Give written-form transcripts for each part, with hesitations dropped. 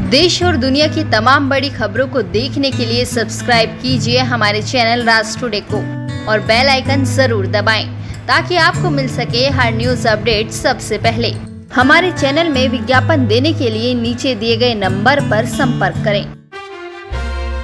देश और दुनिया की तमाम बड़ी खबरों को देखने के लिए सब्सक्राइब कीजिए हमारे चैनल राज टुडे को और बेल आइकन जरूर दबाएं ताकि आपको मिल सके हर न्यूज अपडेट सबसे पहले। हमारे चैनल में विज्ञापन देने के लिए नीचे दिए गए नंबर पर संपर्क करें।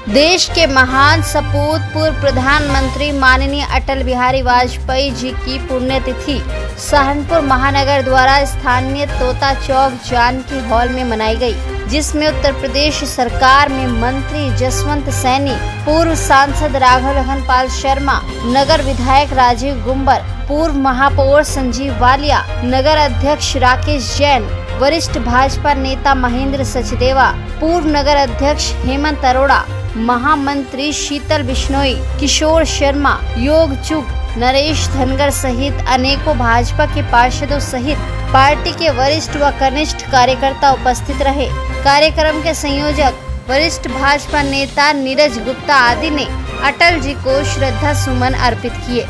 देश के महान सपूत पूर्व प्रधानमंत्री माननीय अटल बिहारी वाजपेयी जी की पुण्यतिथि सहारनपुर महानगर द्वारा स्थानीय तोता चौक जानकी हॉल में मनाई गई, जिसमें उत्तर प्रदेश सरकार में मंत्री जसवंत सैनी, पूर्व सांसद राघव लखन पाल शर्मा, नगर विधायक राजीव गुंबर, पूर्व महापौर संजीव वालिया, नगर अध्यक्ष राकेश जैन, वरिष्ठ भाजपा नेता महेंद्र सचदेवा, पूर्व नगर अध्यक्ष हेमंत अरोड़ा, महामंत्री शीतल बिश्नोई, किशोर शर्मा, योग चुग, नरेश धनगर सहित अनेकों भाजपा के पार्षदों सहित पार्टी के वरिष्ठ व कनिष्ठ कार्यकर्ता उपस्थित रहे। कार्यक्रम के संयोजक वरिष्ठ भाजपा नेता नीरज गुप्ता आदि ने अटल जी को श्रद्धा सुमन अर्पित किए।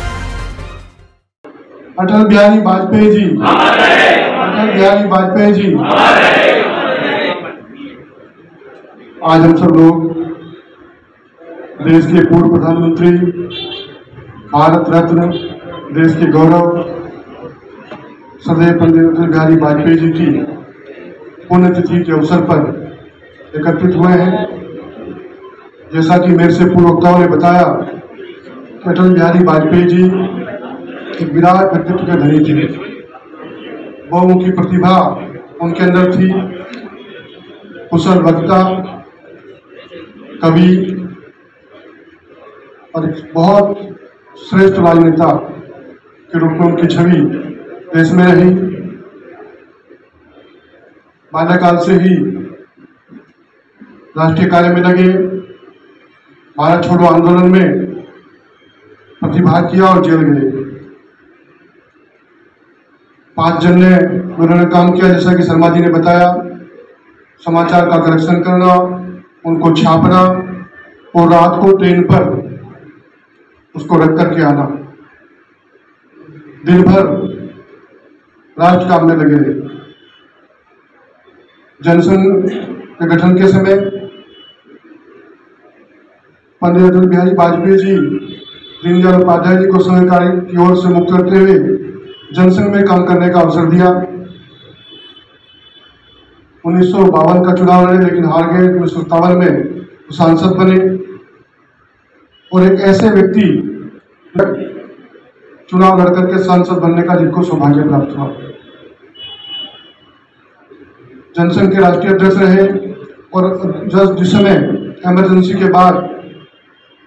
अटल बिहारी वाजपेयी जी, अटल बिहारी वाजपेयी जी। आज हम सब लोग देश के पूर्व प्रधानमंत्री, भारत रत्न, देश के गौरव सदैव पंडित अटल बिहारी वाजपेयी जी की पुण्यतिथि के अवसर पर एकत्रित हुए हैं। जैसा कि मेरे से पूर्व वक्ताओं ने बताया कि अटल बिहारी वाजपेयी जी एक विराट व्यक्तित्व के धनी थे। बहुमुखी प्रतिभा उनके अंदर थी, कुशल वक्ता, कवि और बहुत श्रेष्ठ राजनेता के रूप में उनकी छवि देश में रही। बाल्यकाल से ही राष्ट्रीय कार्य में लगे, भारत छोड़ो आंदोलन में प्रतिभाग किया और जेल गए। 5 जन ने उन्होंने काम किया, जैसा कि शर्मा जी ने बताया, समाचार का करेक्शन करना, उनको छापना और रात को ट्रेन पर उसको रख करके आना। दिन भर राष्ट्र काम में लगे रहे। जनसंघ के गठन के समय पंडित अटल बिहारी वाजपेयी जी दीनदयाल उपाध्याय जी को संघ कार्य की ओर से मुक्त करते हुए जनसंघ में काम करने का अवसर दिया। 1952 का चुनाव लड़े लेकिन हार गए। 1957 में सांसद बने और एक ऐसे व्यक्ति चुनाव लड़कर के सांसद बनने का जिनको सौभाग्य प्राप्त हुआ। जनसंघ के राष्ट्रीय अध्यक्ष रहे और जिस समय इमरजेंसी के बाद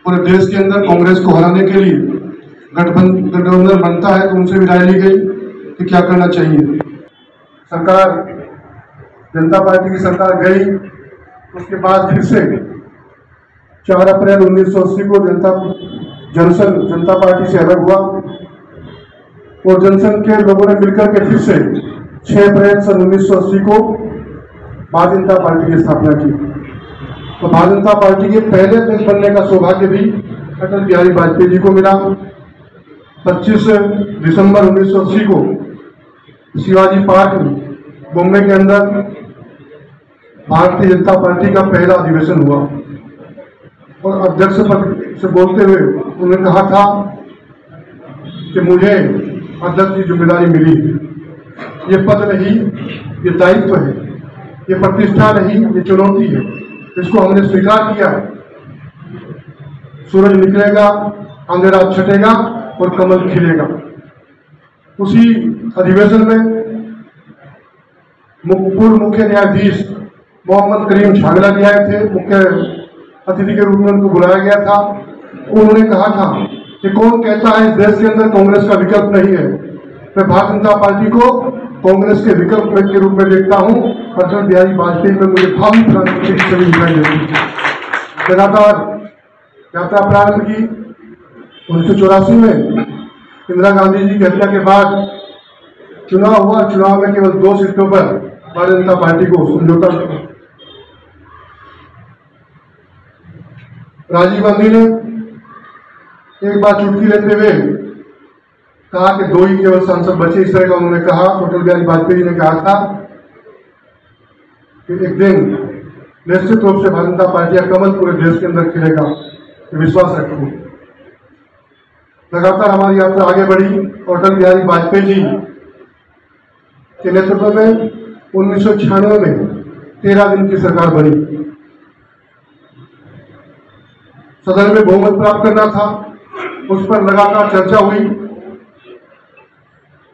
पूरे देश के अंदर कांग्रेस को हराने के लिए गठबंधन बनता है तो उनसे भी राय ली गई कि क्या करना चाहिए। सरकार जनता पार्टी की सरकार गई। उसके बाद फिर से 4 अप्रैल 1980 को जनसंघ जनता पार्टी से अलग हुआ और जनसंघ के लोगों ने मिलकर के फिर से 6 अप्रैल सन 1980 को भारतीय जनता पार्टी की स्थापना की। तो भारतीय जनता पार्टी के पहले अध्यक्ष बनने का सौभाग्य भी अटल बिहारी वाजपेयी जी को मिला। 25 दिसंबर 1980 को शिवाजी पार्क बॉम्बे के अंदर भारतीय जनता पार्टी का पहला अधिवेशन हुआ और अध्यक्ष पद से बोलते हुए उन्होंने कहा था कि मुझे अध्यक्ष की जिम्मेदारी मिली। ये पद नहीं, ये दायित्व है, ये प्रतिष्ठा नहीं, ये चुनौती है। इसको हमने स्वीकार किया। सूरज निकलेगा, अंधेरा छटेगा और कमल खिलेगा। उसी अधिवेशन में पूर्व मुख्य न्यायाधीश मोहम्मद करीम छागला जी आए थे। मुख्य अतिथि के रूप में उनको बुलाया गया था। उन्होंने कहा था कि कौन कहता है इस देश के अंदर कांग्रेस का विकल्प नहीं है। मैं भारतीय जनता पार्टी को कांग्रेस के विकल्प के रूप में देखता हूं। अटल बिहारी वाजपेयी में मुझे भावी प्रधानमंत्री की छवि दिखाई देती। लगातार यात्रा प्रारंभ की। 1984 में इंदिरा गांधी जी की हत्या के बाद चुनाव हुआ। चुनाव में केवल 2 सीटों पर भारतीय जनता पार्टी को समझौता मिला। राजीव गांधी ने एक बार चुटकी लेते हुए कहा कि 2 ही केवल सांसद बचे। इस तरह का उन्होंने कहा। अटल बिहारी वाजपेयी ने कहा था कि एक दिन निश्चित रूप से भारतीय जनता पार्टी का कमल पूरे देश के अंदर खिलेगा, विश्वास रखते हैं। लगातार हमारी यात्रा आगे बढ़ी और अटल बिहारी वाजपेयी जी के नेतृत्व में 1996 में 13 दिन की सरकार बनी। सदन में बहुमत प्राप्त करना था, उस पर लगातार चर्चा हुई।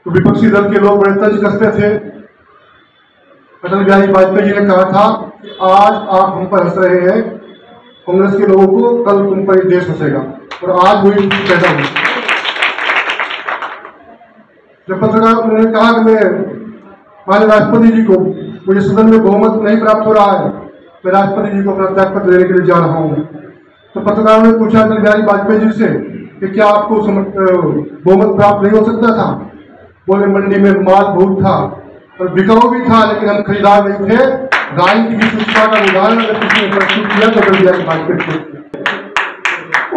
तो विपक्षी दल के लोग बड़े तंज कसते थे। अटल बिहारी वाजपेयी जी ने कहा था, आज आप हम पर हंस रहे हैं, कांग्रेस के लोगों को कल तुम पर देश हंसेगा। और आज वही पैदा हुई। जब पत्रकार उन्होंने कहा कि मैं माननीय राष्ट्रपति जी को, मुझे सदन में बहुमत नहीं प्राप्त हो रहा है, मैं राष्ट्रपति जी को अपना त्यागपत्र देने के लिए जा रहा हूँ, तो पत्रकारों ने पूछा अटल बिहारी वाजपेयी जी से कि क्या आपको बहुमत प्राप्त नहीं हो सकता था? बोले, मंडी में माल बहुत था और बिकाऊ भी था, लेकिन हम खरीदार नहीं थे। गाय की विशुद्धता का उदाहरण अगर किसी ने प्रस्तुत किया तो अटल बिहारी वाजपेयी।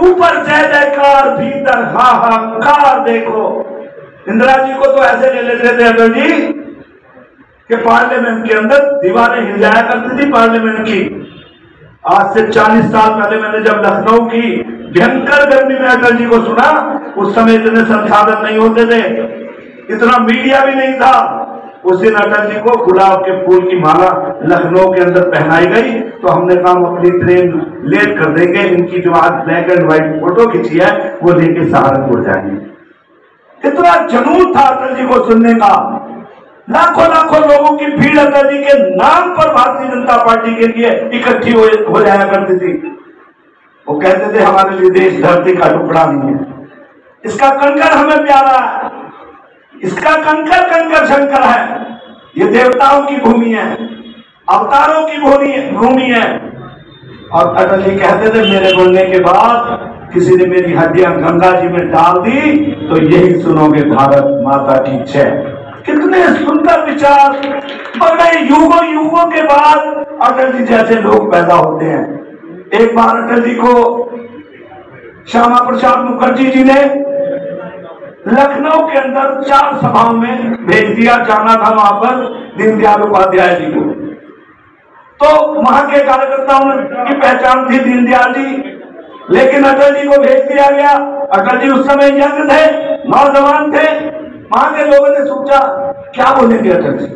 ऊपर जय जयकार, भीतर हाहाकार। देखो, इंदिरा जी को तो ऐसे ले लेते थे अटल जी कि पार्लियामेंट के अंदर दीवारें हिल जाया करती थी पार्लियामेंट की। आज से 40 साल पहले मैंने जब लखनऊ की भयंकर गर्मी में अटल जी को सुना, उस समय इतने संसाधन नहीं होते थे, इतना मीडिया भी नहीं था। उस दिन अटल जी को गुलाब के फूल की माला लखनऊ के अंदर पहनाई गई, तो हमने कहा अपनी ट्रेन लेट कर देंगे, इनकी जो आज ब्लैक एंड व्हाइट फोटो खींची है वो लेके सहारनपुर जाएंगे। इतना जुनून था अटल जी को सुनने का। लाखों लाखों लोगों की भीड़ अटल जी के नाम पर भारतीय जनता पार्टी के लिए इकट्ठी हो जाया करती थी। वो कहते थे हमारे लिए देश धरती का टुकड़ा नहीं है, इसका कंकर हमें प्यारा है, इसका कंकर कंकर शंकर है, ये देवताओं की भूमि है, अवतारों की भूमि है। और अटल जी कहते थे मेरे बोलने के बाद किसी ने मेरी हड्डियां गंगा जी में डाल दी तो यही सुनोगे भारत माता की जय। कितने सुंदर विचार। बड़े युगों युगों के बाद अटल जी जैसे लोग पैदा होते हैं। एक बार अटल जी को श्यामा प्रसाद मुखर्जी जी ने लखनऊ के अंदर 4 सभाओं में भेज दिया, जाना था वहां पर दीनदयाल उपाध्याय जी को। तो वहां के कार्यकर्ताओं की पहचान थी दीनदयाल जी, लेकिन अटल जी को भेज दिया गया। अटल जी उस समय यंग थे, नौजवान थे। वहां के लोगों ने सोचा क्या बोलेंगे अटल जी,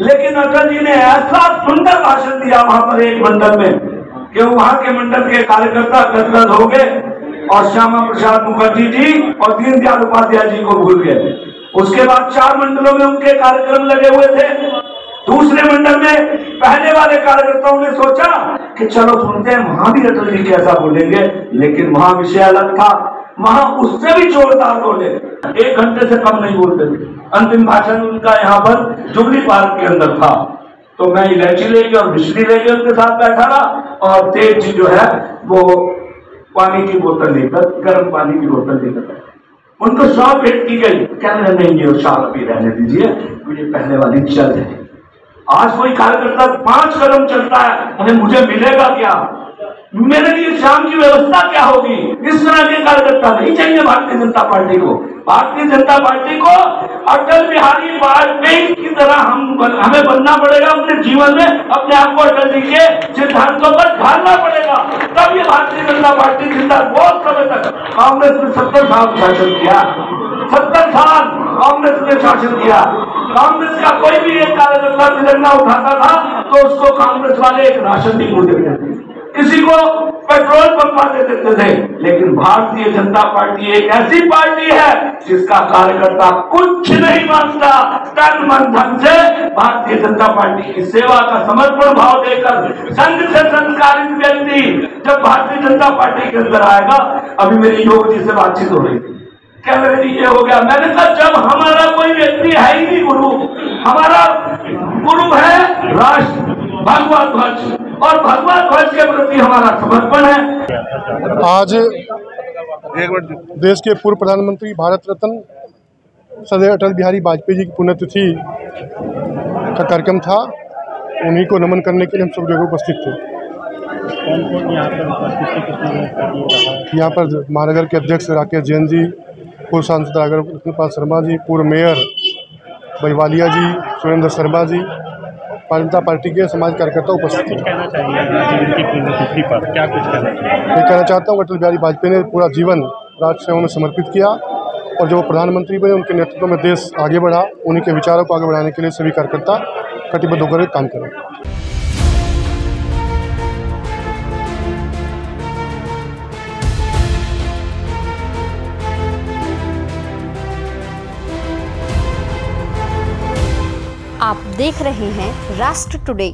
लेकिन अटल जी ने ऐसा सुंदर भाषण दिया वहां पर एक मंडल में कि वहां के मंडल के कार्यकर्ता गदगद हो गए और श्यामा प्रसाद मुखर्जी जी और दीनदयाल उपाध्याय जी को भूल गए। उसके बाद 4 मंडलों में उनके कार्यक्रम लगे हुए थे। दूसरे मंडल में पहले वाले कार्यकर्ताओं ने सोचा कि चलो सुनते हैं वहां भी अटल जी कैसा बोलेंगे, लेकिन वहां विषय अलग था। वहां उससे भी जोरदार बोले, 1 घंटे से कम नहीं बोलते थे। अंतिम भाषण उनका यहाँ पर जुबली पार्क के अंदर था। तो मैं इलायची लेके और बिजली लेके उनके साथ बैठा रहा और तेज जी जो है वो पानी की बोतल लेकर, गर्म पानी की बोतल लेकर उनको शॉल भेंट की गई। कहने नहीं ये शॉल अभी रहने दीजिए, मुझे पहले वाली चल है। आज कोई कार्यकर्ता 5 कदम चलता है, उन्हें मुझे मिलेगा क्या, मेरे लिए शाम की व्यवस्था क्या होगी। इस तरह के कार्यकर्ता नहीं चाहिए भारतीय जनता पार्टी को। भारतीय जनता पार्टी को अटल बिहारी वाजपेयी की तरह हमें बनना पड़ेगा। अपने जीवन में अपने आप को अटल जी के सिद्धांतों पर ढालना पड़ेगा, तब ये भारतीय जनता पार्टी जिंदा। बहुत समय तक कांग्रेस ने 70 साल शासन किया, 70 साल कांग्रेस ने शासन किया। कांग्रेस का कोई भी एक कार्यकर्ता तिरंगा उठाता था तो उसको कांग्रेस वाले एक राशन डिपो देते थे, किसी को पेट्रोल पंपा दे देते थे। लेकिन भारतीय जनता पार्टी एक ऐसी पार्टी है जिसका कार्यकर्ता कुछ नहीं मांगता, तन मन धन से भारतीय जनता पार्टी की सेवा का समर्पण भाव देकर संघ से संस्कारित व्यक्ति जब भारतीय जनता पार्टी के अंदर आएगा। अभी मेरी योग जी से बातचीत हो रही थी, क्या मेरे लिए ये हो गया। मैंने कहा जब हमारा कोई व्यक्ति है ही नहीं गुरु, हमारा गुरु है राष्ट्र भगवा ध्वज, और भगवा ध्वज के प्रति हमारा समर्पण है। आज देश के पूर्व प्रधानमंत्री भारत रत्न सदैव अटल बिहारी वाजपेयी जी की पुण्यतिथि का कार्यक्रम था। उन्हीं को नमन करने के लिए हम सब जगह उपस्थित थे। यहाँ पर महानगर के अध्यक्ष राकेश जैन जी, पूर्व सांसद लक्ष्मीपाल शर्मा जी, पूर्व मेयर बईवालिया जी, सुरेंद्र शर्मा जी जनता पार्टी के समाज कार्यकर्ता उपस्थित। कुछ कहना चाहिए उनकी पुण्यतिथि पर, क्या कुछ कहना चाहिए? मैं कहना चाहता हूँ अटल बिहारी वाजपेयी ने पूरा जीवन राष्ट्र सेवा में समर्पित किया और जो प्रधानमंत्री बने उनके नेतृत्व में देश आगे बढ़ा। उन्हीं के विचारों को आगे बढ़ाने के लिए सभी कार्यकर्ता कटिबद्ध होकर काम करें। आप देख रहे हैं राष्ट्र टुडे।